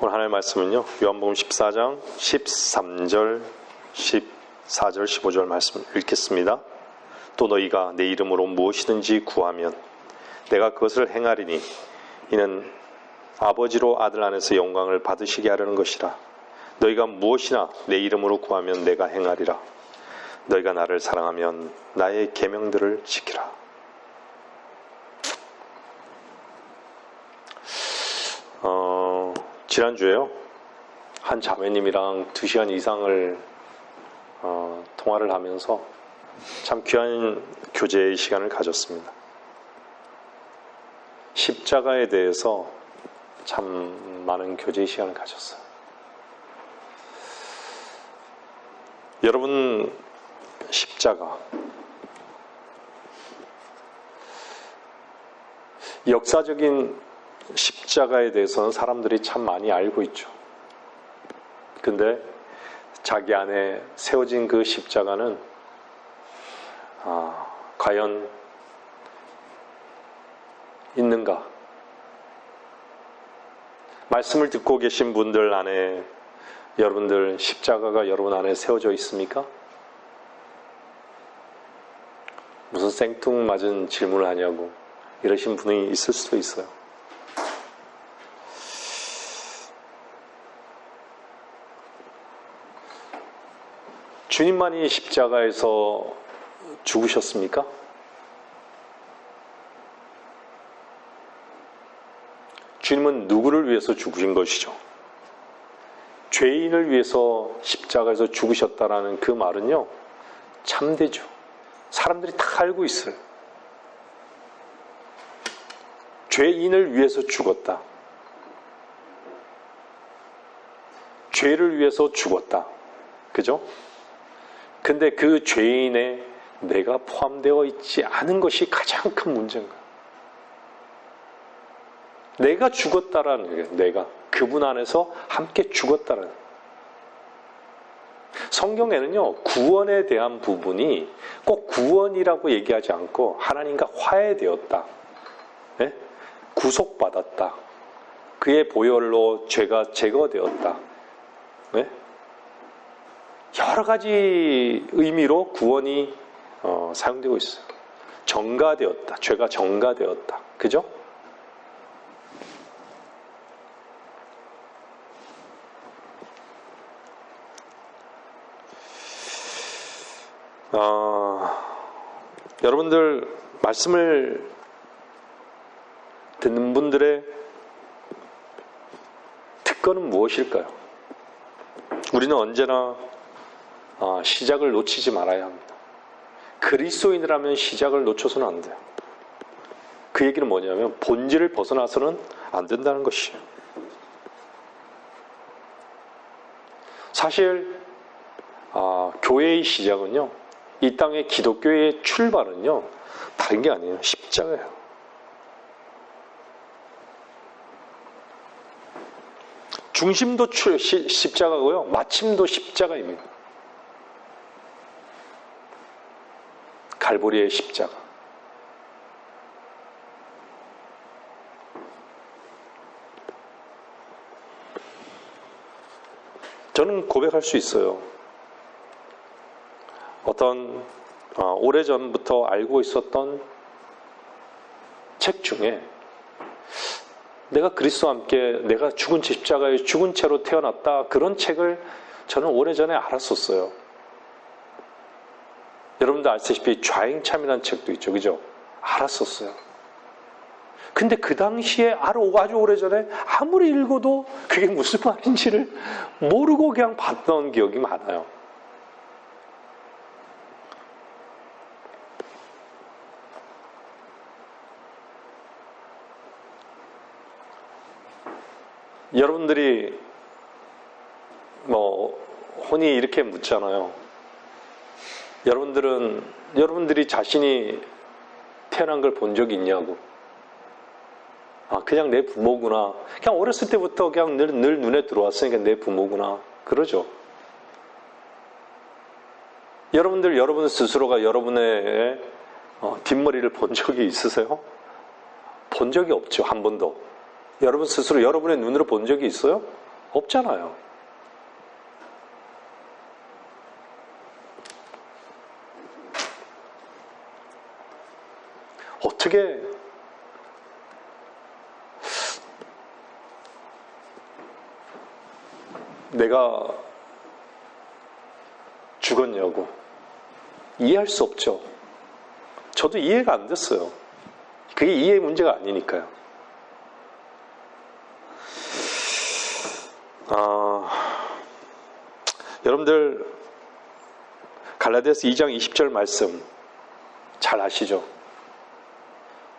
오늘 하나님의 말씀은요, 요한복음 14장 13절, 14절, 15절 말씀 읽겠습니다. 또 너희가 내 이름으로 무엇이든지 구하면 내가 그것을 행하리니 이는 아버지로 아들 안에서 영광을 받으시게 하려는 것이라. 너희가 무엇이나 내 이름으로 구하면 내가 행하리라. 너희가 나를 사랑하면 나의 계명들을 지키라. 지난주에요, 한 자매님이랑 2시간 이상을 통화를 하면서 참 귀한 교제의 시간을 가졌습니다. 십자가에 대해서 참 많은 교제의 시간을 가졌어요. 여러분, 십자가, 역사적인 십자가에 대해서는 사람들이 참 많이 알고 있죠. 근데 자기 안에 세워진 그 십자가는 과연 있는가? 말씀을 듣고 계신 분들 안에 여러분들 십자가가 여러분 안에 세워져 있습니까? 무슨 생뚱맞은 질문을 하냐고 이러신 분이 있을 수도 있어요. 주님만이 십자가에서 죽으셨습니까? 주님은 누구를 위해서 죽으신 것이죠? 죄인을 위해서 십자가에서 죽으셨다라는 그 말은요, 참되죠. 사람들이 다 알고 있어요. 죄인을 위해서 죽었다. 죄를 위해서 죽었다. 그죠? 근데 그 죄인에 내가 포함되어 있지 않은 것이 가장 큰 문제인 거예요. 내가 죽었다라는 거예요. 내가 그분 안에서 함께 죽었다라는 거예요. 성경에는요, 구원에 대한 부분이 꼭 구원이라고 얘기하지 않고 하나님과 화해되었다, 네? 구속받았다, 그의 보혈로 죄가 제거되었다, 네? 여러 가지 의미로 구원이 사용되고 있어요. 정가되었다, 죄가 정가되었다, 그죠? 여러분들 말씀을 듣는 분들의 특권은 무엇일까요? 우리는 언제나 시작을 놓치지 말아야 합니다. 그리스도인이라면 시작을 놓쳐서는 안 돼요. 그 얘기는 뭐냐면 본질을 벗어나서는 안 된다는 것이에요. 사실 교회의 시작은요, 이 땅의 기독교의 출발은요, 다른 게 아니에요. 십자가예요. 중심도 십자가고요, 마침도 십자가입니다. 갈보리의 십자가. 저는 고백할 수 있어요. 어떤 오래전부터 알고 있었던 책 중에 내가 그리스도와 함께 내가 죽은 십자가에 죽은 채로 태어났다, 그런 책을 저는 오래전에 알았었어요. 여러분들 아시다시피 좌행참이라는 책도 있죠, 그죠? 알았었어요. 근데 그 당시에 아주 오래전에 아무리 읽어도 그게 무슨 말인지를 모르고 그냥 봤던 기억이 많아요. 여러분들이 혼이 이렇게 묻잖아요. 여러분들이 자신이 태어난 걸 본 적이 있냐고. 그냥 내 부모구나. 그냥 어렸을 때부터 그냥 늘 눈에 들어왔으니까 내 부모구나. 그러죠. 여러분 스스로가 여러분의 뒷머리를 본 적이 있으세요? 본 적이 없죠. 한 번도. 여러분 스스로 여러분의 눈으로 본 적이 있어요? 없잖아요. 어떻게 내가 죽었냐고 이해할 수 없죠. 저도 이해가 안 됐어요. 그게 이해의 문제가 아니니까요. 여러분들 갈라디아서 2장 20절 말씀 잘 아시죠?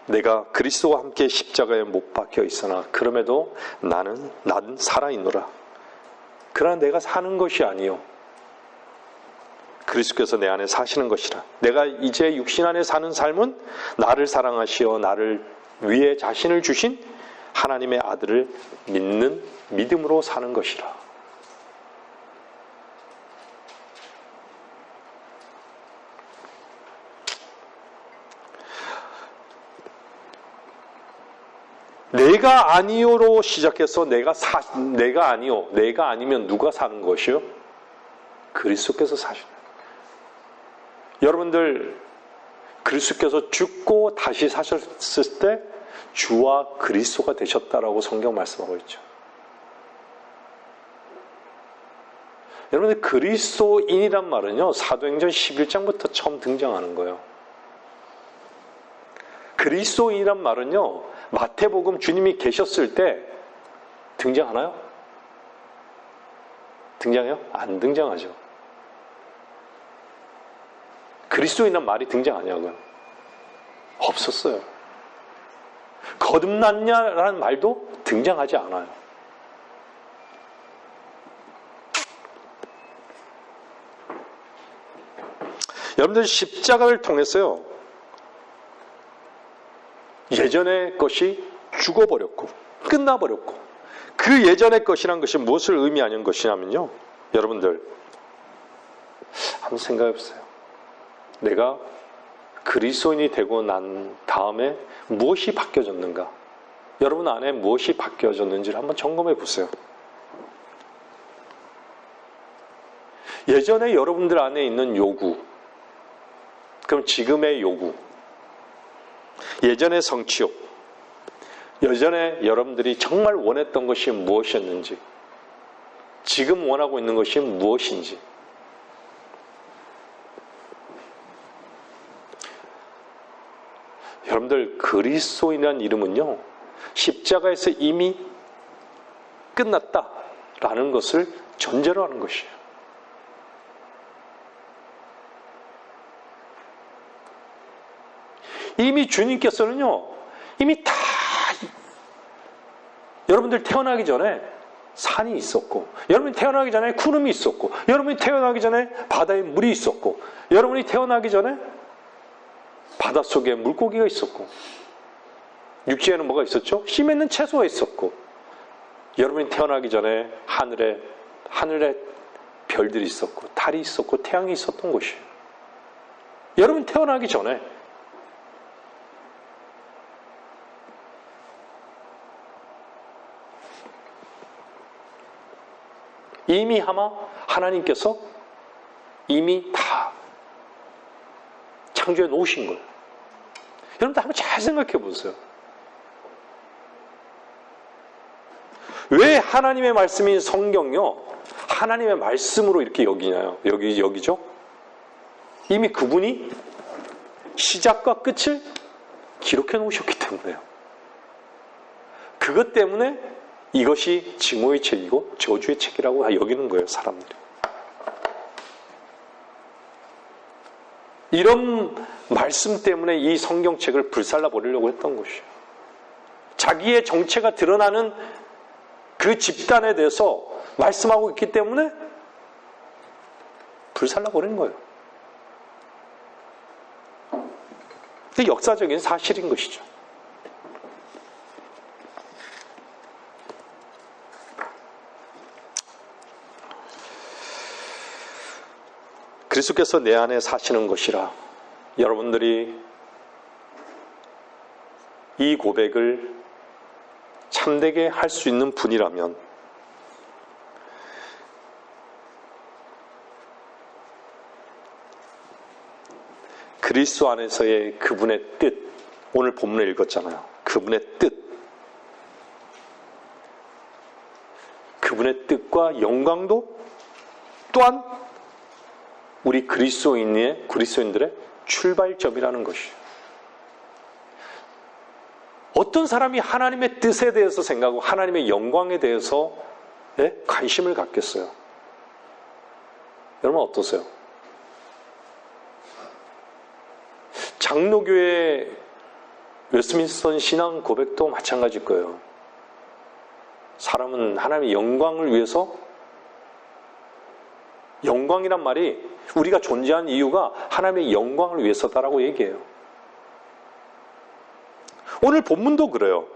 내가 그리스도와 함께 십자가에 못 박혀 있으나 그럼에도 나는 살아있노라. 그러나 내가 사는 것이 아니요 그리스도께서 내 안에 사시는 것이라. 내가 이제 육신 안에 사는 삶은 나를 사랑하시어 나를 위해 자신을 주신 하나님의 아들을 믿는 믿음으로 사는 것이라. 내가 아니요로 시작해서 내가 아니요. 내가 아니면 누가 사는 것이요? 그리스도께서 사시는 거예요. 여러분들 그리스도께서 죽고 다시 사셨을 때 주와 그리스도가 되셨다라고 성경 말씀하고 있죠. 여러분들 그리스도인이란 말은요. 사도행전 11장부터 처음 등장하는 거예요. 그리스도인이란 말은요. 마태복음 주님이 계셨을 때 등장하나요? 등장해요? 안 등장하죠. 그리스도인이란 말이 등장하냐고요? 없었어요. 거듭났냐라는 말도 등장하지 않아요. 여러분들 십자가를 통해서요. 예전의 것이 죽어버렸고 끝나버렸고 그 예전의 것이란 것이 무엇을 의미하는 것이냐면요. 여러분들 한번 생각해보세요. 내가 그리스도인이 되고 난 다음에 무엇이 바뀌어졌는가? 여러분 안에 무엇이 바뀌어졌는지를 한번 점검해 보세요. 예전에 여러분들 안에 있는 요구, 그럼 지금의 요구, 예전의 성취욕, 예전에 여러분들이 정말 원했던 것이 무엇이었는지, 지금 원하고 있는 것이 무엇인지, 여러분들 그리스도인이라는 이름은요, 십자가에서 이미 끝났다라는 것을 전제로 하는 것이에요. 이미 주님께서는요, 이미 다 여러분들 태어나기 전에 산이 있었고, 여러분이 태어나기 전에 구름이 있었고, 여러분이 태어나기 전에 바다에 물이 있었고, 여러분이 태어나기 전에 바닷속에 물고기가 있었고, 육지에는 뭐가 있었죠? 씨 맺는 채소가 있었고, 여러분이 태어나기 전에 하늘에 별들이 있었고, 달이 있었고, 태양이 있었던 곳이에요. 여러분 태어나기 전에 이미 아마 하나님께서 이미 다 창조해 놓으신 거예요. 여러분들 한번 잘 생각해 보세요. 왜 하나님의 말씀인 성경요, 하나님의 말씀으로 이렇게 여기냐요? 여기죠? 이미 그분이 시작과 끝을 기록해 놓으셨기 때문에요. 그것 때문에 이것이 증오의 책이고 저주의 책이라고 여기는 거예요, 사람들이. 이런 말씀 때문에 이 성경책을 불살라 버리려고 했던 것이에요. 자기의 정체가 드러나는 그 집단에 대해서 말씀하고 있기 때문에 불살라 버린 거예요. 그게 역사적인 사실인 것이죠. 그리스도께서 내 안에 사시는 것이라. 여러분들이 이 고백을 참되게 할 수 있는 분이라면 그리스도 안에서의 그분의 뜻, 오늘 본문에 읽었잖아요. 그분의 뜻, 그분의 뜻과 영광도 또한 우리 그리스도인들의 출발점이라는 것이에요. 어떤 사람이 하나님의 뜻에 대해서 생각하고 하나님의 영광에 대해서 관심을 갖겠어요? 여러분 어떠세요? 장로교회 웨스트민스터 신앙 고백도 마찬가지일 거예요. 사람은 하나님의 영광을 위해서, 영광이란 말이 우리가 존재한 이유가 하나님의 영광을 위해서다라고 얘기해요. 오늘 본문도 그래요.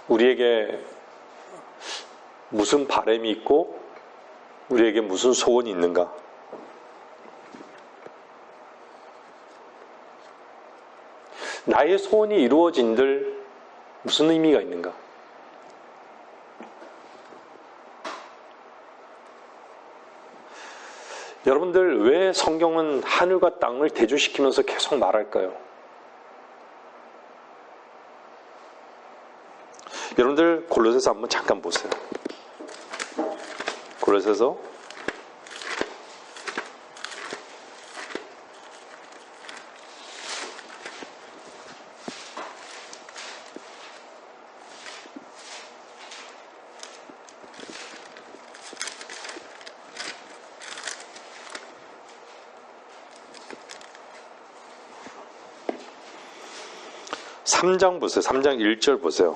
우리에게 무슨 바람이 있고 우리에게 무슨 소원이 있는가? 나의 소원이 이루어진들 무슨 의미가 있는가? 여러분들 왜 성경은 하늘과 땅을 대조시키면서 계속 말할까요? 여러분들 골로새서 한번 잠깐 보세요. 골로새서 3장 보세요. 3장 1절 보세요.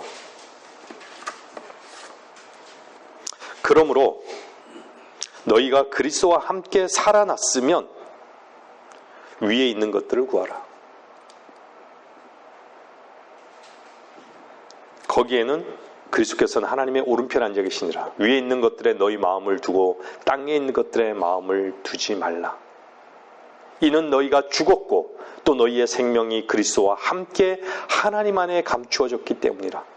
그러므로 너희가 그리스도와 함께 살아났으면 위에 있는 것들을 구하라. 거기에는 그리스도께서는 하나님의 오른편에 앉아 계시니라. 위에 있는 것들에 너희 마음을 두고 땅에 있는 것들에 마음을 두지 말라. 이는 너희가 죽었고 또 너희의 생명이 그리스도와 함께 하나님 안에 감추어졌기 때문이라.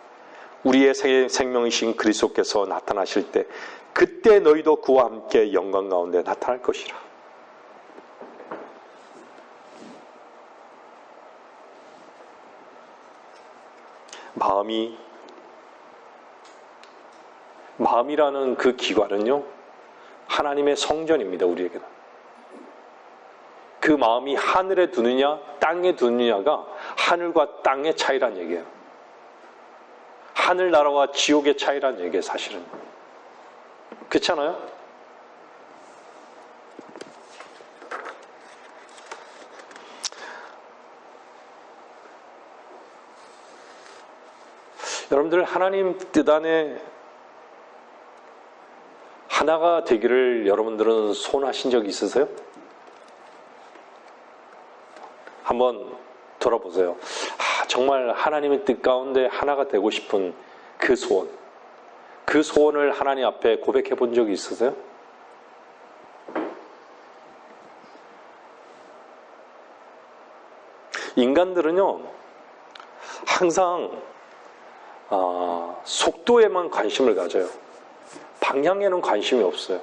우리의 생명이신 그리스도께서 나타나실 때 그때 너희도 그와 함께 영광 가운데 나타날 것이라. 마음이라는 그 기관은요, 하나님의 성전입니다. 우리에게는. 그 마음이 하늘에 두느냐 땅에 두느냐가 하늘과 땅의 차이란 얘기예요. 하늘나라와 지옥의 차이란 얘기예요. 사실은. 그렇잖아요? 여러분들 하나님 뜻 안에 하나가 되기를 여러분들은 소원하신 적 있으세요? 한번 돌아보세요. 정말 하나님의 뜻 가운데 하나가 되고 싶은 그 소원, 그 소원을 하나님 앞에 고백해 본 적이 있으세요? 인간들은요, 항상 속도에만 관심을 가져요. 방향에는 관심이 없어요.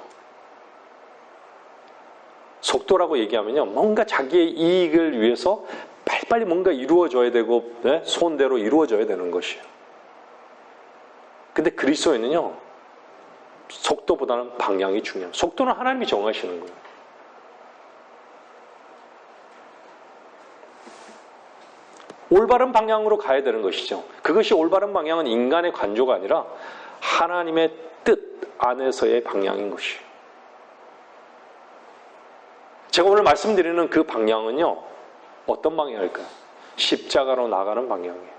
속도라고 얘기하면요, 뭔가 자기의 이익을 위해서 빨리빨리 뭔가 이루어져야 되고, 소원대로 이루어져야 되는 것이에요. 근데 그리스도에는요, 속도보다는 방향이 중요해요. 속도는 하나님이 정하시는 거예요. 올바른 방향으로 가야 되는 것이죠. 그것이 올바른 방향은 인간의 관조가 아니라 하나님의 뜻 안에서의 방향인 것이에요. 제가 오늘 말씀드리는 그 방향은요, 어떤 방향일까요? 십자가로 나가는 방향이에요.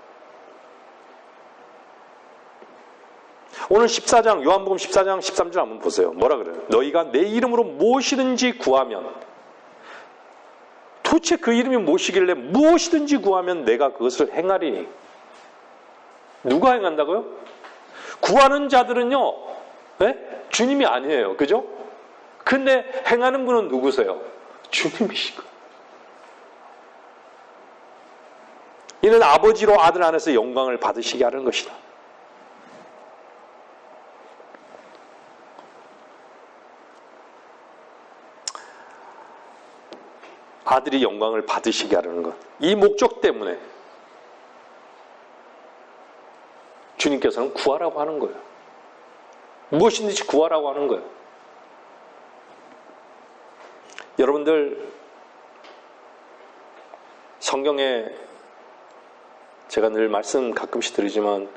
오늘 14장, 요한복음 14장 13절 한번 보세요. 뭐라 그래요? 너희가 내 이름으로 무엇이든지 구하면, 도대체 그 이름이 무엇이길래 무엇이든지 구하면 내가 그것을 행하리니. 누가 행한다고요? 구하는 자들은요, 주님이 아니에요. 그죠? 근데 행하는 분은 누구세요? 주님이시고. 이는 아버지로 아들 안에서 영광을 받으시게 하는 것이다. 아들이 영광을 받으시게 하려는 것. 이 목적 때문에 주님께서는 구하라고 하는 거예요. 무엇이든지 구하라고 하는 거예요. 여러분들, 성경에 제가 늘 말씀 가끔씩 드리지만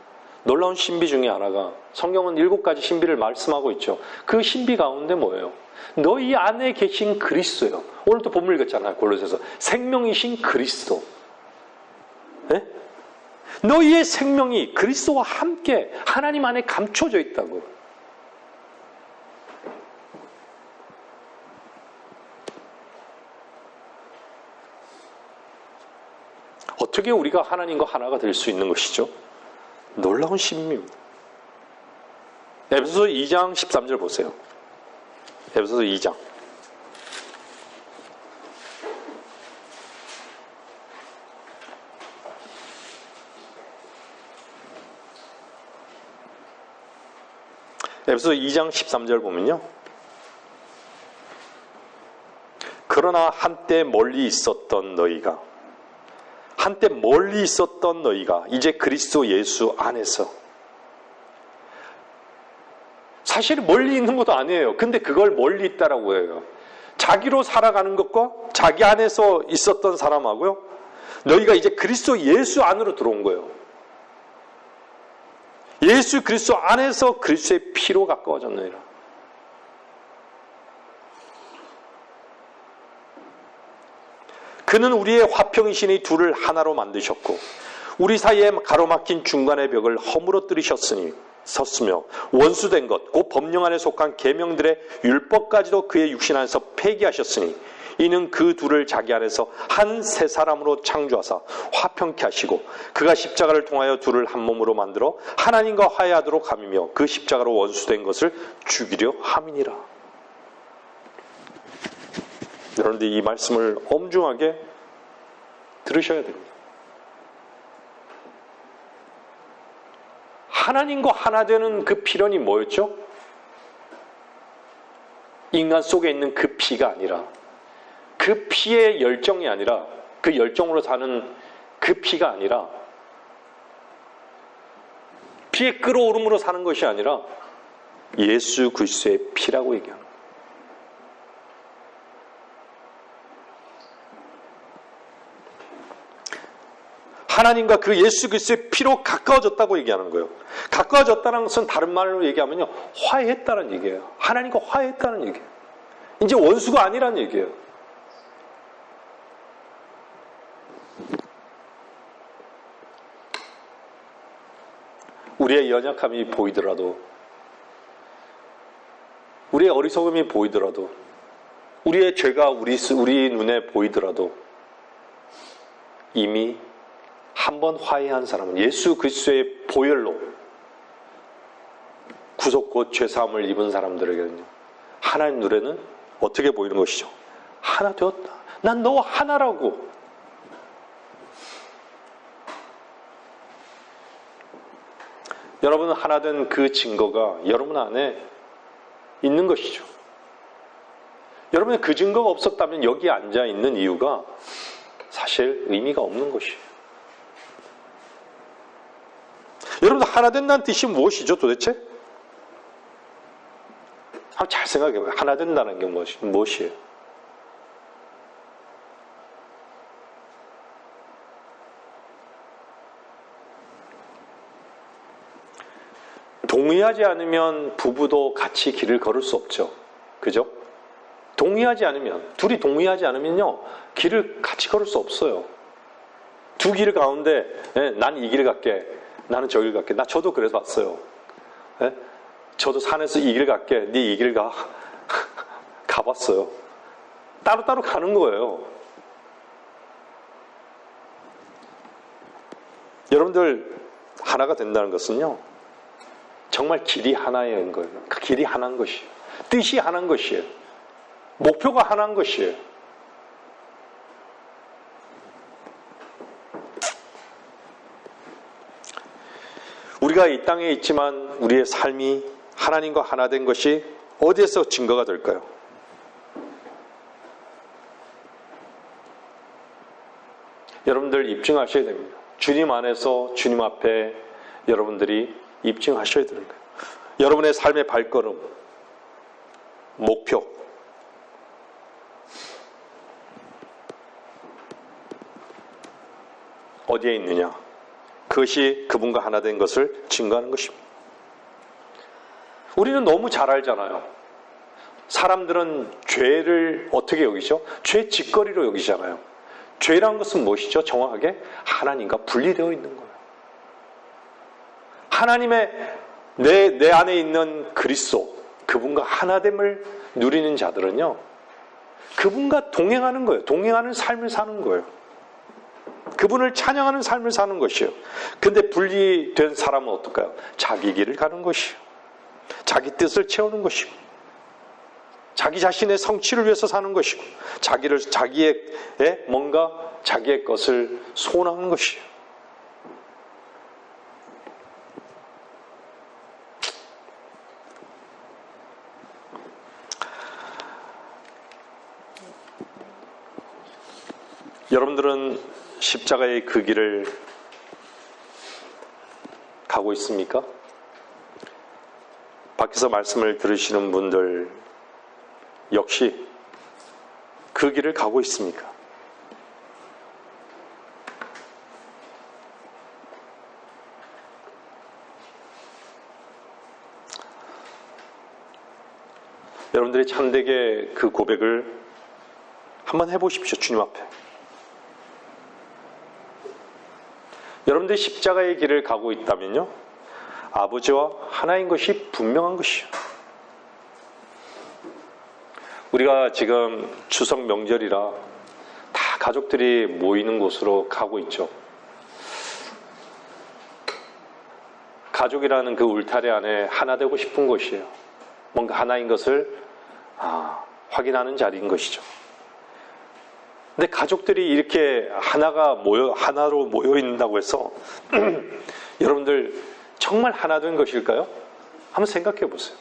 놀라운 신비 중에 하나가, 성경은 7가지 신비를 말씀하고 있죠. 그 신비 가운데 뭐예요? 너희 안에 계신 그리스도예요. 오늘도 본문 읽었잖아요. 골로새서. 생명이신 그리스도. 네? 너희의 생명이 그리스도와 함께 하나님 안에 감춰져 있다고. 어떻게 우리가 하나님과 하나가 될 수 있는 것이죠? 놀라운 신비입니다. 에베소서 2장 13절 보세요. 에베소서 2장. 에베소서 2장 13절 보면요. 그러나 한때 멀리 있었던 너희가 이제 그리스도 예수 안에서, 사실 멀리 있는 것도 아니에요. 근데 그걸 멀리 있다라고 해요. 자기로 살아가는 것과 자기 안에서 있었던 사람하고요, 너희가 이제 그리스도 예수 안으로 들어온 거예요. 예수 그리스도 안에서 그리스도의 피로 가까워졌느니라. 그는 우리의 화평이시니 둘을 하나로 만드셨고 우리 사이에 가로막힌 중간의 벽을 섰으며 원수된 것 곧 법령 안에 속한 계명들의 율법까지도 그의 육신 안에서 폐기하셨으니 이는 그 둘을 자기 안에서 한 새 사람으로 창조하사 화평케 하시고 그가 십자가를 통하여 둘을 한 몸으로 만들어 하나님과 화해하도록 함이며 그 십자가로 원수된 것을 죽이려 함이니라. 여러분들 이 말씀을 엄중하게 들으셔야 됩니다. 하나님과 하나 되는 그 필연이 뭐였죠? 인간 속에 있는 그 피가 아니라, 그 피의 열정이 아니라, 그 열정으로 사는 그 피가 아니라, 피의 끓어오름으로 사는 것이 아니라 예수 그리스도의 피라고 얘기합니다. 하나님과 그 예수 그리스도의 피로 가까워졌다고 얘기하는 거예요. 가까워졌다는 것은 다른 말로 얘기하면요, 화해했다는 얘기예요. 하나님과 화해했다는 얘기예요. 이제 원수가 아니라는 얘기예요. 우리의 연약함이 보이더라도, 우리의 어리석음이 보이더라도, 우리의 죄가 우리 눈에 보이더라도 이미 한번 화해한 사람은 예수 그리스도의 보혈로 구속 곧 죄사함을 입은 사람들에게는요, 하나님 눈에는 어떻게 보이는 것이죠? 하나 되었다. 난 너와 하나라고. 여러분은 하나 된 그 증거가 여러분 안에 있는 것이죠. 여러분의 그 증거가 없었다면 여기 앉아 있는 이유가 사실 의미가 없는 것이에요. 여러분들 하나 된다는 뜻이 무엇이죠 도대체? 한번 잘 생각해봐요. 하나 된다는 게 무엇이에요? 동의하지 않으면 부부도 같이 길을 걸을 수 없죠. 그죠? 동의하지 않으면, 둘이 동의하지 않으면요, 길을 같이 걸을 수 없어요. 두 길 가운데, 난 이 길 갈게, 나는 저 길 갈게. 저도 그래서 봤어요. 저도 산에서 이 길 갈게, 네 이 길 가. 가봤어요. 따로따로 가는 거예요. 여러분들, 하나가 된다는 것은요, 정말 길이 하나인 거예요. 그 길이 하나인 것이에요. 뜻이 하나인 것이에요. 목표가 하나인 것이에요. 우리가 이 땅에 있지만 우리의 삶이 하나님과 하나 된 것이 어디에서 증거가 될까요? 여러분들 입증하셔야 됩니다. 주님 안에서 주님 앞에 여러분들이 입증하셔야 되는 거예요. 여러분의 삶의 발걸음, 목표, 어디에 있느냐? 그것이 그분과 하나 된 것을 증거하는 것입니다. 우리는 너무 잘 알잖아요. 사람들은 죄를 어떻게 여기죠? 죄 짓거리로 여기잖아요. 죄라는 것은 무엇이죠? 정확하게 하나님과 분리되어 있는 거예요. 하나님의 내 안에 있는 그리스도, 그분과 하나됨을 누리는 자들은요, 그분과 동행하는 거예요. 동행하는 삶을 사는 거예요. 그분을 찬양하는 삶을 사는 것이에요. 근데 분리된 사람은 어떨까요? 자기 길을 가는 것이에요. 자기 뜻을 채우는 것이고, 자기 자신의 성취를 위해서 사는 것이고, 자기의 뭔가 자기의 것을 소원하는 것이에요. 여러분들은 십자가의 그 길을 가고 있습니까? 밖에서 말씀을 들으시는 분들 역시 그 길을 가고 있습니까? 여러분들이 참되게 그 고백을 한번 해보십시오. 주님 앞에. 여러분들이 십자가의 길을 가고 있다면요, 아버지와 하나인 것이 분명한 것이요. 우리가 지금 추석 명절이라 다 가족들이 모이는 곳으로 가고 있죠. 가족이라는 그 울타리 안에 하나 되고 싶은 것이에요. 뭔가 하나인 것을 확인하는 자리인 것이죠. 근데 가족들이 이렇게 하나로 모여 있는다고 해서 여러분들 정말 하나 된 것일까요? 한번 생각해 보세요.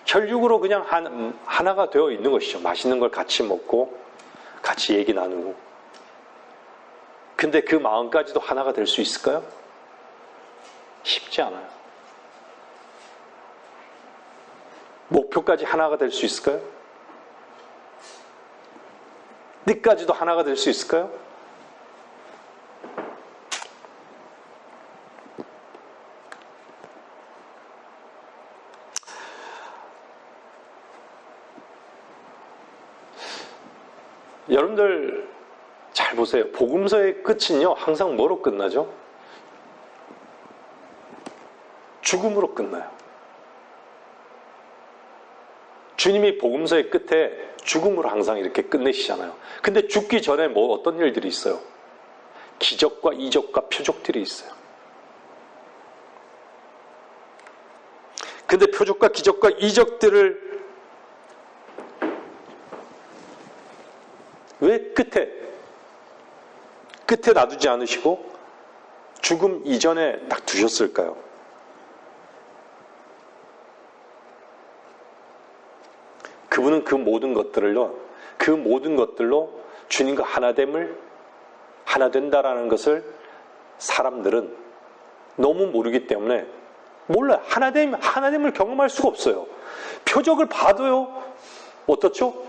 혈육으로 그냥 하나가 되어 있는 것이죠. 맛있는 걸 같이 먹고 같이 얘기 나누고. 근데 그 마음까지도 하나가 될 수 있을까요? 쉽지 않아요. 목표까지 하나가 될 수 있을까요? 니까지도 하나가 될 수 있을까요? 여러분들 잘 보세요. 복음서의 끝은요, 항상 뭐로 끝나죠? 죽음으로 끝나요. 주님이 복음서의 끝에 죽음으로 항상 이렇게 끝내시잖아요. 근데 죽기 전에 어떤 일들이 있어요? 기적과 이적과 표적들이 있어요. 근데 표적과 기적과 이적들을 왜 끝에 놔두지 않으시고 죽음 이전에 딱 두셨을까요? 그분은 그 모든 것들로 주님과 하나 된다라는 것을 사람들은 너무 모르기 때문에 몰라요. 하나됨을 경험할 수가 없어요. 표적을 봐도요, 어떻죠?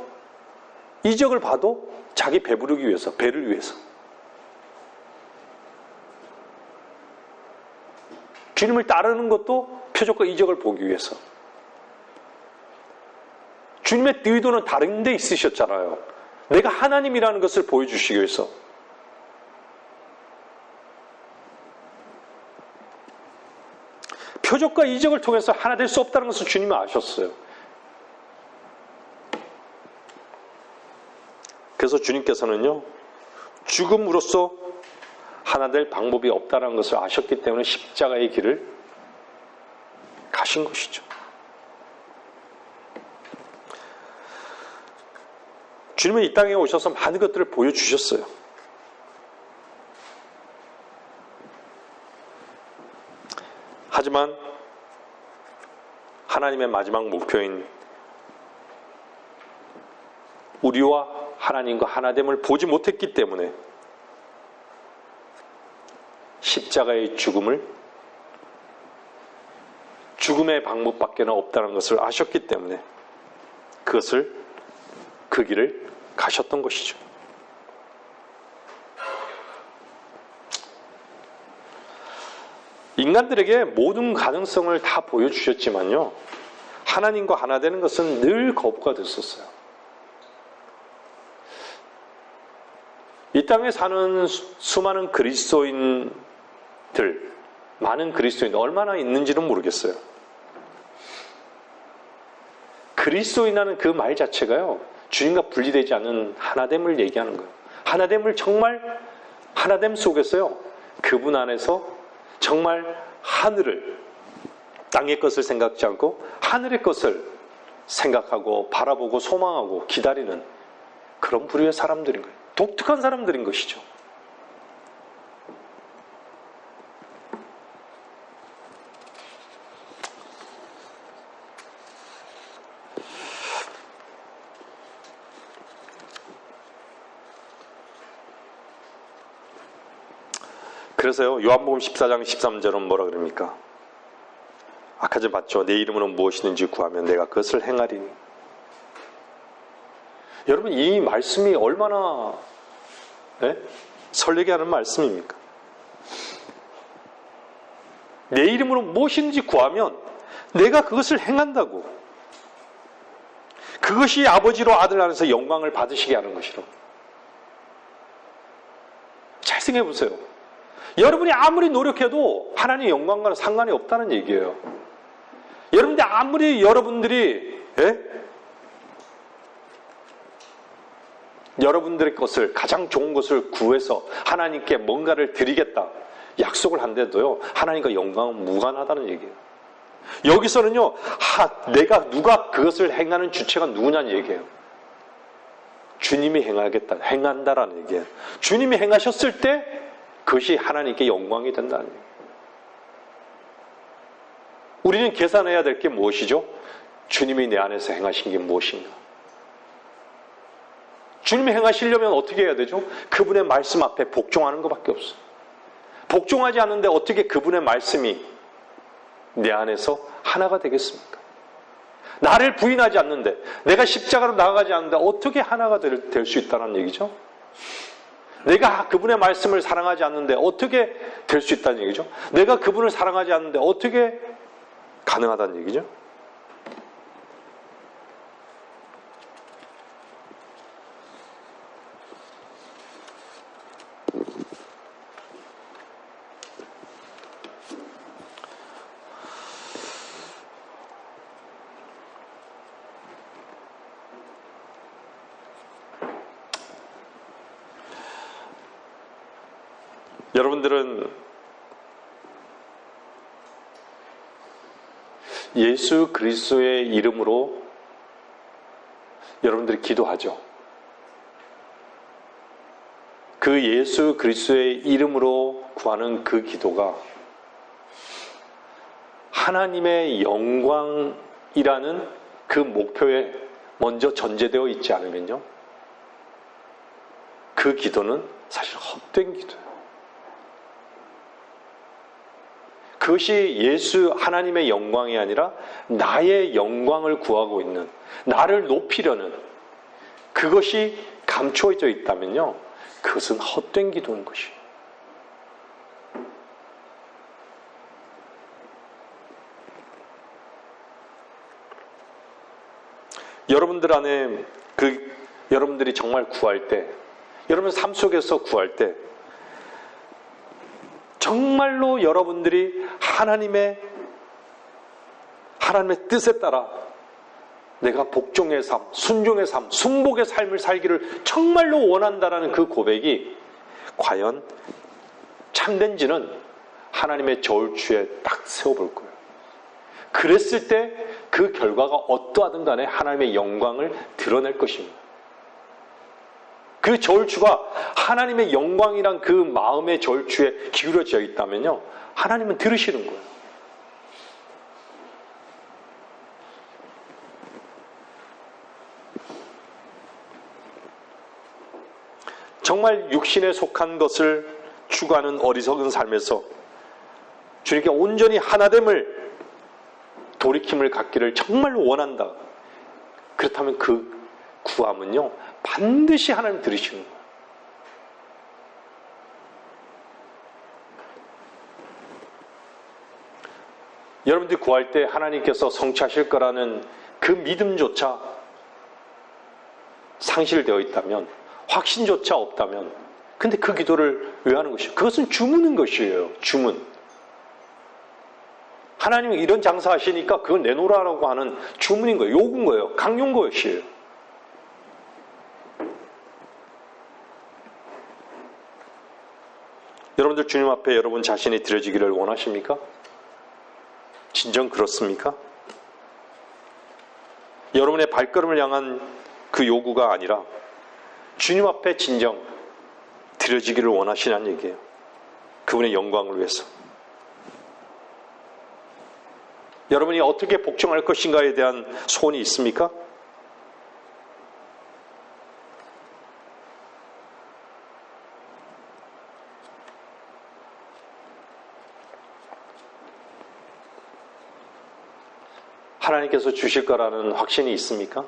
이적을 봐도 자기 배부르기 위해서, 배를 위해서. 주님을 따르는 것도 표적과 이적을 보기 위해서. 주님의 의도는 다른 데 있으셨잖아요. 내가 하나님이라는 것을 보여주시기 위해서. 표적과 이적을 통해서 하나 될 수 없다는 것을 주님이 아셨어요. 그래서 주님께서는요, 죽음으로써 하나 될 방법이 없다는 것을 아셨기 때문에 십자가의 길을 가신 것이죠. 주님은 이 땅에 오셔서 많은 것들을 보여주셨어요. 하지만 하나님의 마지막 목표인 우리와 하나님과 하나됨을 보지 못했기 때문에 십자가의 죽음의 방법밖에는 없다는 것을 아셨기 때문에 그 길을 가셨던 것이죠. 인간들에게 모든 가능성을 다 보여주셨지만요, 하나님과 하나 되는 것은 늘 거부가 됐었어요. 이 땅에 사는 수많은 그리스도인들, 많은 그리스도인들 얼마나 있는지는 모르겠어요. 그리스도인이라는 그 말 자체가요, 주님과 분리되지 않는 하나됨을 얘기하는 거예요. 하나됨을 정말, 하나됨 속에서요, 그분 안에서 정말 하늘을, 땅의 것을 생각지 않고 하늘의 것을 생각하고 바라보고 소망하고 기다리는 그런 부류의 사람들인 거예요. 독특한 사람들인 것이죠. 그래서요, 요한복음 14장 13절은 뭐라 그럽니까? 아까 전에 봤죠. 내 이름으로 무엇이든지 구하면 내가 그것을 행하리니. 여러분, 이 말씀이 얼마나 설레게 하는 말씀입니까? 내 이름으로 무엇이든지 구하면 내가 그것을 행한다고. 그것이 아버지로 아들 안에서 영광을 받으시게 하는 것이라고. 잘 생각해 보세요. 여러분이 아무리 노력해도 하나님의 영광과는 상관이 없다는 얘기예요. 여러분들이 여러분들의 것을, 가장 좋은 것을 구해서 하나님께 뭔가를 드리겠다 약속을 한데도요, 하나님과 영광은 무관하다는 얘기예요. 여기서는요, 누가 그것을 행하는 주체가 누구냐는 얘기예요. 주님이 행한다라는 얘기예요. 주님이 행하셨을 때 그것이 하나님께 영광이 된다는 얘기예요. 우리는 계산해야 될 게 무엇이죠? 주님이 내 안에서 행하신 게 무엇인가? 주님이 행하시려면 어떻게 해야 되죠? 그분의 말씀 앞에 복종하는 것밖에 없어요. 복종하지 않는데 어떻게 그분의 말씀이 내 안에서 하나가 되겠습니까? 나를 부인하지 않는데, 내가 십자가로 나아가지 않는데 어떻게 하나가 될 수 있다는 얘기죠? 내가 그분의 말씀을 사랑하지 않는데 어떻게 될 수 있다는 얘기죠? 내가 그분을 사랑하지 않는데 어떻게 가능하다는 얘기죠? 여러분들은 예수 그리스도의 이름으로 여러분들이 기도하죠. 그 예수 그리스도의 이름으로 구하는 그 기도가 하나님의 영광이라는 그 목표에 먼저 전제되어 있지 않으면요, 그 기도는 사실 헛된 기도예요. 그것이 하나님의 영광이 아니라 나의 영광을 구하고 있는, 나를 높이려는 그것이 감추어져 있다면요, 그것은 헛된 기도인 것이에요. 여러분들 안에 여러분들이 정말 구할 때, 여러분 삶 속에서 구할 때 정말로 여러분들이 하나님의 뜻에 따라 내가 복종의 삶, 순종의 삶, 순복의 삶을 살기를 정말로 원한다라는 그 고백이 과연 참된지는 하나님의 저울추에 딱 세워볼 거예요. 그랬을 때 그 결과가 어떠하든 간에 하나님의 영광을 드러낼 것입니다. 그 저울추가 하나님의 영광이란 그 마음의 저울추에 기울어져 있다면요, 하나님은 들으시는 거예요. 정말 육신에 속한 것을 추구하는 어리석은 삶에서 주님께 온전히 하나됨을 돌이킴을 갖기를 정말 원한다. 그렇다면 그 구함은요, 반드시 하나님 들으시는 거예요. 여러분들이 구할 때 하나님께서 성취하실 거라는 그 믿음조차 상실되어 있다면, 확신조차 없다면, 근데 그 기도를 왜 하는 것이에요? 그것은 주문인 것이에요. 주문. 하나님이 이런 장사하시니까 그걸 내놓으라고 하는 주문인 거예요. 요구인 거예요. 강요인 것이에요. 여러분들 주님 앞에 여러분 자신이 드려지기를 원하십니까? 진정 그렇습니까? 여러분의 발걸음을 향한 그 요구가 아니라 주님 앞에 진정 드려지기를 원하시냐는 얘기예요. 그분의 영광을 위해서. 여러분이 어떻게 복종할 것인가에 대한 소원이 있습니까? 하나님께서 주실 거라는 확신이 있습니까?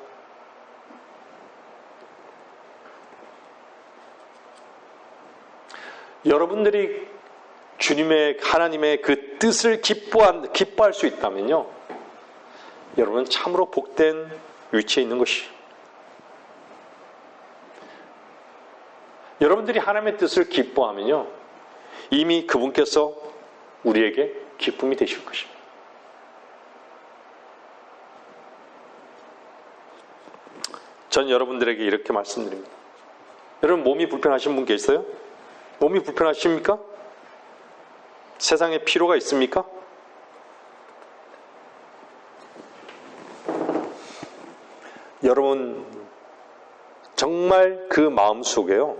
여러분들이 하나님의 그 뜻을 기뻐할 수 있다면요, 여러분은 참으로 복된 위치에 있는 것이에요. 여러분들이 하나님의 뜻을 기뻐하면요, 이미 그분께서 우리에게 기쁨이 되실 것입니다. 전 여러분들에게 이렇게 말씀드립니다. 여러분, 몸이 불편하신 분 계세요? 몸이 불편하십니까? 세상에 피로가 있습니까? 여러분, 정말 그 마음 속에요,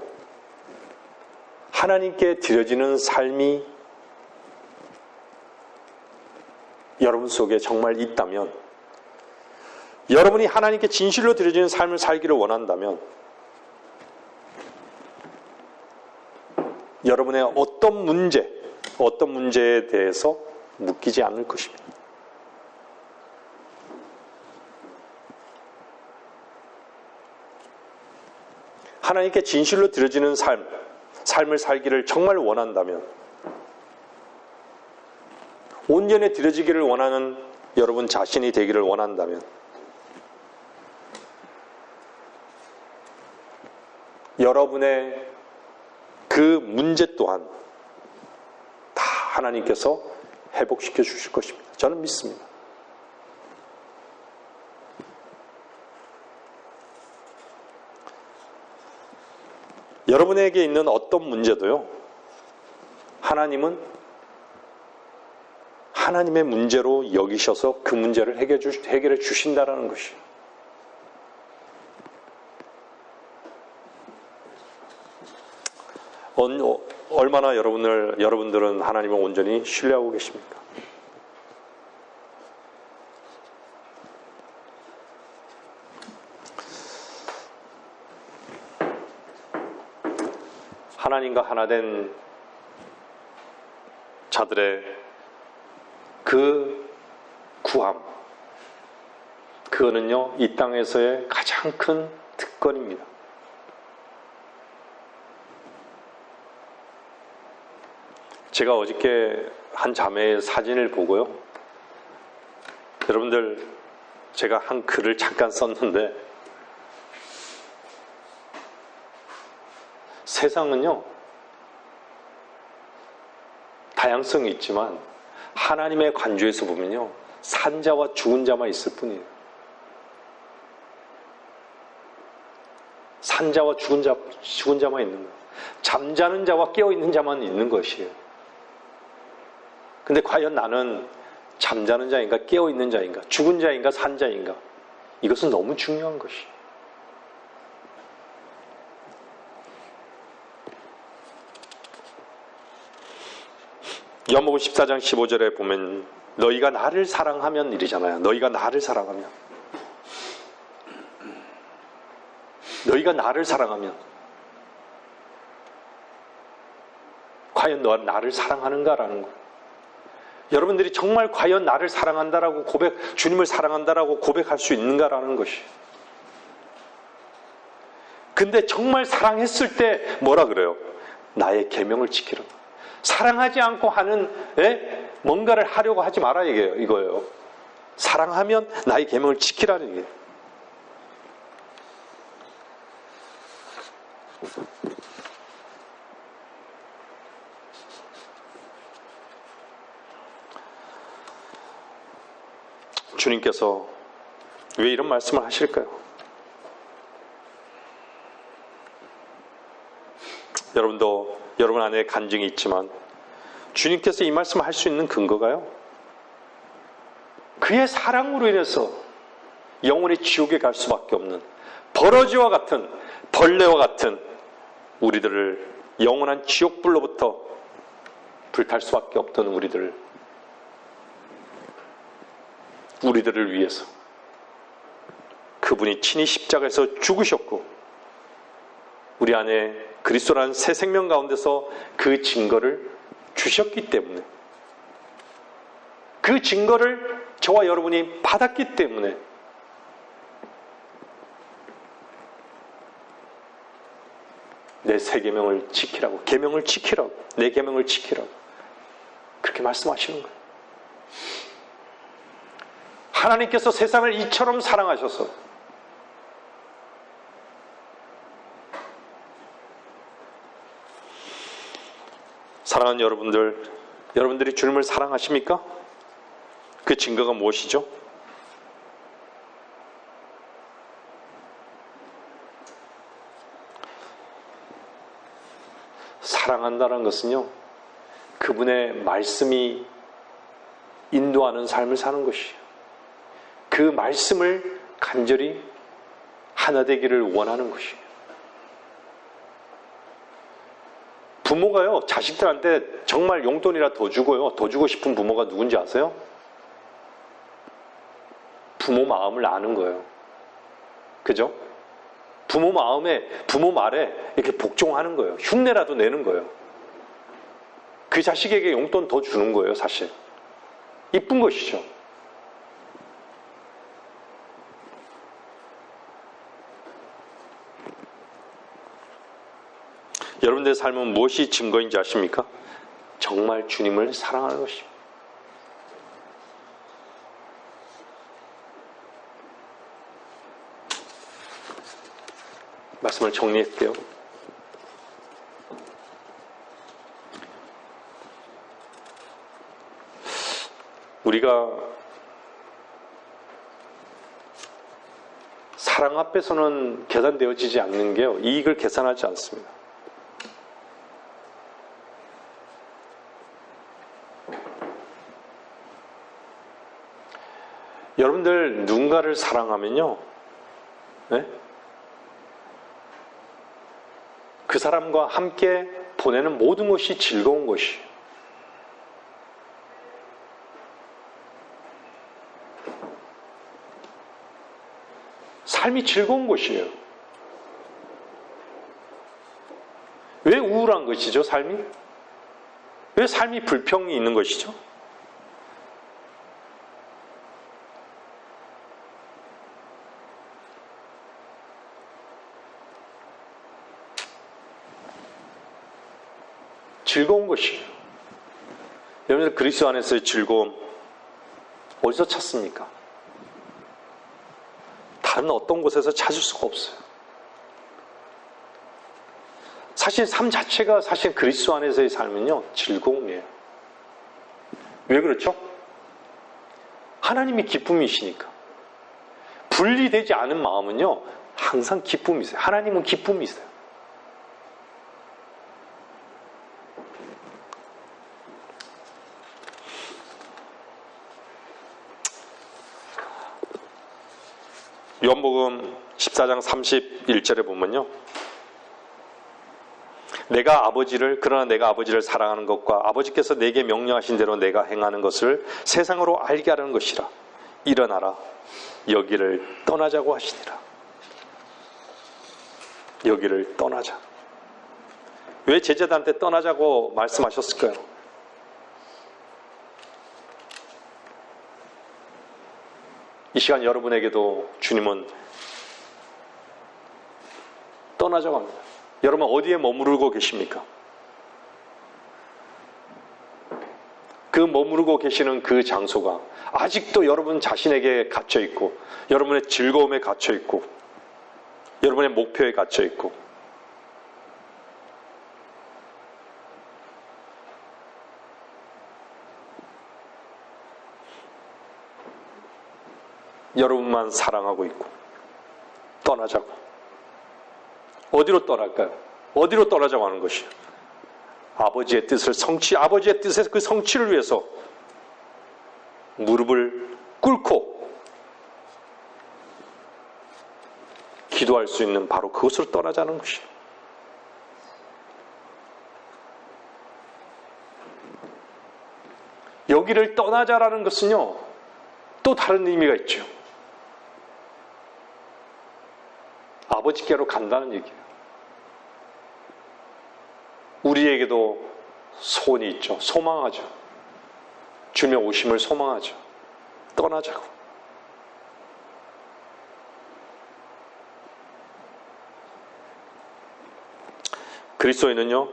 하나님께 드려지는 삶이 여러분 속에 정말 있다면, 여러분이 하나님께 진실로 드려지는 삶을 살기를 원한다면, 여러분의 어떤 문제에 대해서 묶이지 않을 것입니다. 하나님께 진실로 드려지는 삶을 살기를 정말 원한다면, 온전히 드려지기를 원하는 여러분 자신이 되기를 원한다면, 여러분의 그 문제 또한 다 하나님께서 회복시켜 주실 것입니다. 저는 믿습니다. 여러분에게 있는 어떤 문제도요, 하나님은 하나님의 문제로 여기셔서 그 문제를 해결해 주신다라는 것이에요. 얼마나 여러분들은 하나님을 온전히 신뢰하고 계십니까? 하나님과 하나 된 자들의 그 구함, 그거는요, 이 땅에서의 가장 큰 특권입니다. 제가 어저께 한 자매의 사진을 보고요, 여러분들, 제가 한 글을 잠깐 썼는데, 세상은요, 다양성이 있지만 하나님의 관조에서 보면요, 산자와 죽은 자만 있을 뿐이에요. 산자와 죽은 자만 있는 거예요. 잠자는 자와 깨어있는 자만 있는 것이에요. 근데 과연 나는 잠자는 자인가, 깨어있는 자인가, 죽은 자인가, 산 자인가? 이것은 너무 중요한 것이에요. 요한복음 14장 15절에 보면 너희가 나를 사랑하면 이러잖아요. 너희가 나를 사랑하면. 너희가 나를 사랑하면 과연 너가 나를 사랑하는가라는 거예요. 여러분들이 정말 과연 나를 사랑한다라고 주님을 사랑한다라고 고백할 수 있는가라는 것이에요. 근데 정말 사랑했을 때 뭐라 그래요? 나의 계명을 지키라. 사랑하지 않고 하는 뭔가를 하려고 하지 마라 이거예요. 사랑하면 나의 계명을 지키라는 얘기예요. 주님께서 왜 이런 말씀을 하실까요? 여러분 안에 간증이 있지만 주님께서 이 말씀을 할 수 있는 근거가요, 그의 사랑으로 인해서 영원히 지옥에 갈 수밖에 없는 버러지와 같은, 벌레와 같은 우리들을 영원한 지옥불로부터 불탈 수밖에 없던 우리들을 위해서 그분이 친히 십자가에서 죽으셨고 우리 안에 그리스도라는 새 생명 가운데서 그 증거를 주셨기 때문에, 그 증거를 저와 여러분이 받았기 때문에 내 새 계명을 지키라고, 계명을 지키라고, 내 계명을 지키라고 그렇게 말씀하시는 거예요. 하나님께서 세상을 이처럼 사랑하셔서 사랑하는 여러분들이 주님을 사랑하십니까? 그 증거가 무엇이죠? 사랑한다는 것은요, 그분의 말씀이 인도하는 삶을 사는 것이에요. 그 말씀을 간절히 하나 되기를 원하는 것이에요. 부모가요, 자식들한테 정말 용돈이라 더 주고요, 더 주고 싶은 부모가 누군지 아세요? 부모 마음을 아는 거예요. 그죠? 부모 말에 이렇게 복종하는 거예요. 흉내라도 내는 거예요. 그 자식에게 용돈 더 주는 거예요, 사실. 이쁜 것이죠. 여러분들의 삶은 무엇이 증거인지 아십니까? 정말 주님을 사랑하는 것입니다. 말씀을 정리할게요. 우리가 사랑 앞에서는 계산되어지지 않는 게요, 이익을 계산하지 않습니다. 여러분들 누군가를 사랑하면요, 네? 그 사람과 함께 보내는 모든 것이 즐거운 것이에요. 삶이 즐거운 것이에요. 왜 우울한 것이죠, 삶이? 왜 삶이 불평이 있는 것이죠? 즐거운 것이에요. 여러분들 그리스도 안에서의 즐거움 어디서 찾습니까? 다른 어떤 곳에서 찾을 수가 없어요. 사실 삶 자체가 사실 그리스도 안에서의 삶은요, 즐거움이에요. 왜 그렇죠? 하나님이 기쁨이시니까. 분리되지 않은 마음은요, 항상 기쁨이 있어요. 하나님은 기쁨이 있어요. 요한복음 14장 31절에 보면요, 그러나 내가 아버지를 사랑하는 것과 아버지께서 내게 명령하신 대로 내가 행하는 것을 세상으로 알게 하려는 것이라. 일어나라, 여기를 떠나자고 하시니라. 여기를 떠나자. 왜 제자들한테 떠나자고 말씀하셨을까요? 이 시간 여러분에게도 주님은 떠나자고 합니다. 여러분 어디에 머무르고 계십니까? 그 머무르고 계시는 그 장소가 아직도 여러분 자신에게 갇혀 있고, 여러분의 즐거움에 갇혀 있고, 여러분의 목표에 갇혀 있고, 여러분만 사랑하고 있고, 떠나자고. 어디로 떠날까요? 어디로 떠나자고 하는 것이요? 아버지의 뜻을 아버지의 뜻에서 그 성취를 위해서 무릎을 꿇고 기도할 수 있는 바로 그것으로 떠나자는 것이요. 여기를 떠나자라는 것은요, 또 다른 의미가 있죠. 아버지께로 간다는 얘기예요. 우리에게도 소원이 있죠. 소망하죠. 주님의 오심을 소망하죠. 떠나자고. 그리스도인은요,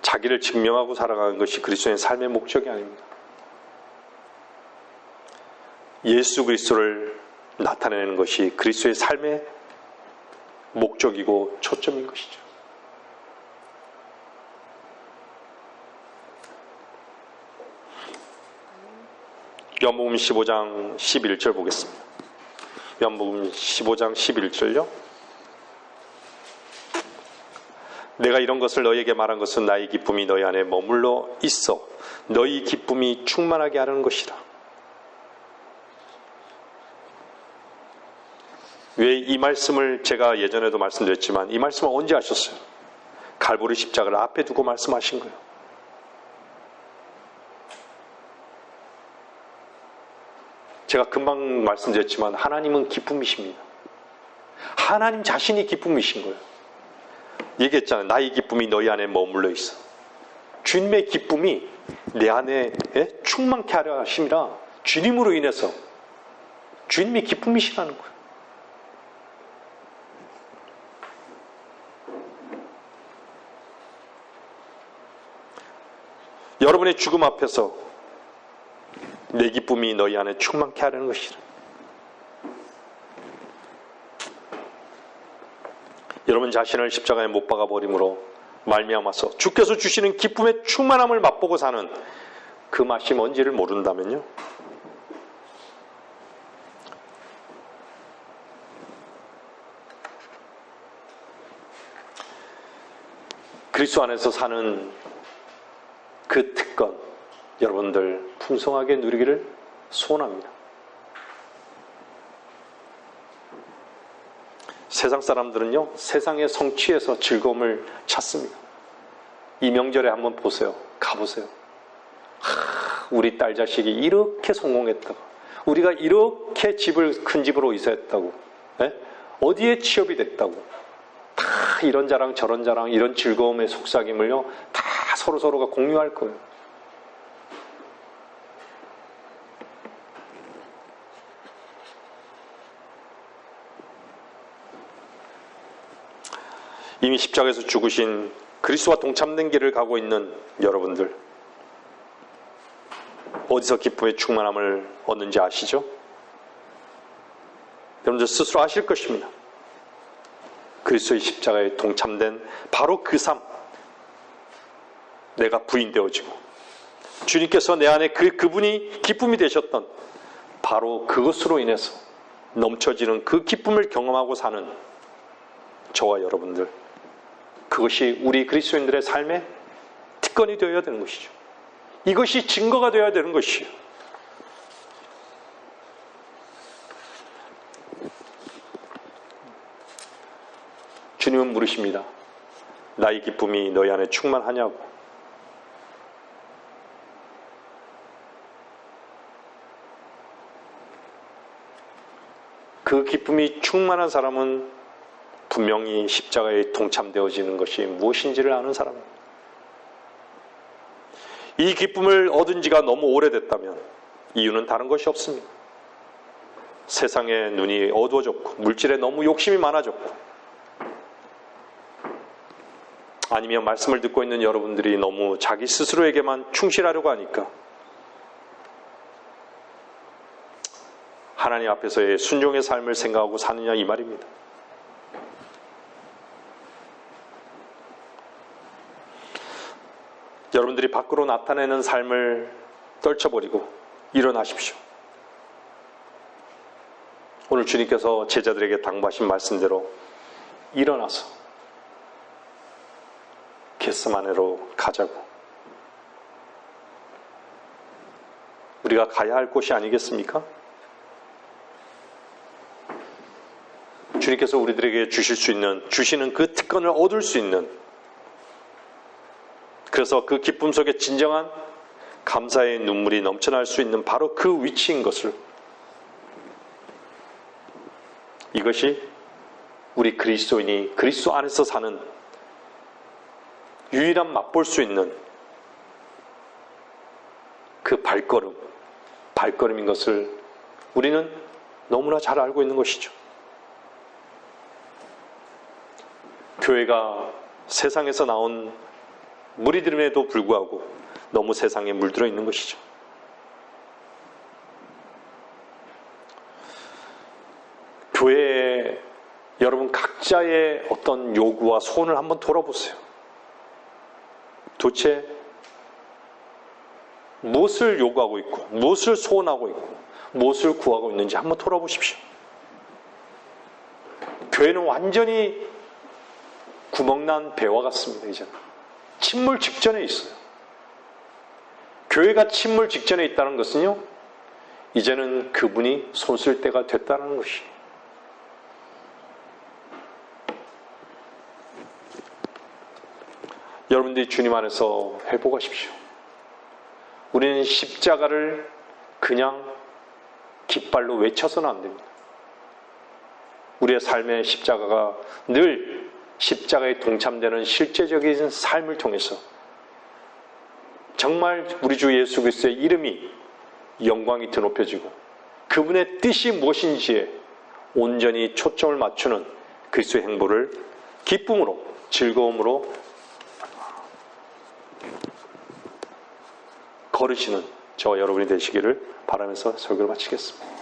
자기를 증명하고 살아가는 것이 그리스도인의 삶의 목적이 아닙니다. 예수 그리스도를 나타내는 것이 그리스도의 삶의 목적이고 초점인 것이죠. 요한복음 15장 11절 보겠습니다. 요한복음 15장 11절요. 내가 이런 것을 너희에게 말한 것은 나의 기쁨이 너희 안에 머물러 있어 너희 기쁨이 충만하게 하려는 것이라. 왜 이 말씀을 제가 예전에도 말씀드렸지만 이 말씀을 언제 하셨어요? 갈보리 십자가를 앞에 두고 말씀하신 거예요. 제가 금방 말씀드렸지만 하나님은 기쁨이십니다. 하나님 자신이 기쁨이신 거예요. 얘기했잖아요. 나의 기쁨이 너희 안에 머물러 있어. 주님의 기쁨이 내 안에 충만케 하려 하심이라. 주님으로 인해서 주님이 기쁨이시라는 거예요. 여러분의 죽음 앞에서 내 기쁨이 너희 안에 충만케 하려는 것이라. 여러분 자신을 십자가에 못 박아 버림으로 말미암아서 주께서 주시는 기쁨의 충만함을 맛보고 사는 그 맛이 뭔지를 모른다면요, 그리스도 안에서 사는 그 특권 여러분들 풍성하게 누리기를 소원합니다. 세상 사람들은요, 세상의 성취에서 즐거움을 찾습니다. 이 명절에 한번 보세요. 가보세요. 우리 딸 자식이 이렇게 성공했다고, 우리가 이렇게 큰 집으로 이사했다고, 어디에 취업이 됐다고, 다 이런 자랑 저런 자랑, 이런 즐거움의 속삭임을요 다 서로가 공유할 거예요. 이미 십자가에서 죽으신 그리스도와 동참된 길을 가고 있는 여러분들, 어디서 기쁨의 충만함을 얻는지 아시죠? 여러분들 스스로 아실 것입니다. 그리스도의 십자가에 동참된 바로 그 삶, 내가 부인되어지고 주님께서 내 안에 그분이 기쁨이 되셨던 바로 그것으로 인해서 넘쳐지는 그 기쁨을 경험하고 사는 저와 여러분들, 그것이 우리 그리스도인들의 삶의 특권이 되어야 되는 것이죠. 이것이 증거가 되어야 되는 것이요. 주님은 물으십니다. 나의 기쁨이 너희 안에 충만하냐고. 그 기쁨이 충만한 사람은 분명히 십자가에 동참되어지는 것이 무엇인지를 아는 사람입니다. 이 기쁨을 얻은 지가 너무 오래됐다면 이유는 다른 것이 없습니다. 세상의 눈이 어두워졌고 물질에 너무 욕심이 많아졌고, 아니면 말씀을 듣고 있는 여러분들이 너무 자기 스스로에게만 충실하려고 하니까 하나님 앞에서의 순종의 삶을 생각하고 사느냐, 이 말입니다. 여러분들이 밖으로 나타내는 삶을 떨쳐버리고 일어나십시오. 오늘 주님께서 제자들에게 당부하신 말씀대로 일어나서 겟세마네로 가자고. 우리가 가야 할 곳이 아니겠습니까? 주님께서 우리들에게 주시는 그 특권을 얻을 수 있는, 그래서 그 기쁨 속에 진정한 감사의 눈물이 넘쳐날 수 있는 바로 그 위치인 것을, 이것이 우리 그리스도인이 그리스도 안에서 사는 유일한 맛볼 수 있는 그 발걸음인 것을 우리는 너무나 잘 알고 있는 것이죠. 교회가 세상에서 나온 무리들임에도 불구하고 너무 세상에 물들어 있는 것이죠. 교회에 여러분 각자의 어떤 요구와 소원을 한번 돌아보세요. 도대체 무엇을 요구하고 있고, 무엇을 소원하고 있고, 무엇을 구하고 있는지 한번 돌아보십시오. 교회는 완전히 구멍난 배와 같습니다. 이제는 침몰 직전에 있어요. 교회가 침몰 직전에 있다는 것은요, 이제는 그분이 손 쓸 때가 됐다는 것이. 여러분들이 주님 안에서 회복하십시오. 우리는 십자가를 그냥 깃발로 외쳐서는 안 됩니다. 우리의 삶의 십자가가 늘 십자가에 동참되는 실제적인 삶을 통해서 정말 우리 주 예수 그리스도의 이름이 영광이 드높여지고 그분의 뜻이 무엇인지에 온전히 초점을 맞추는 그리스도의 행보를 기쁨으로, 즐거움으로 걸으시는 저와 여러분이 되시기를 바라면서 설교를 마치겠습니다.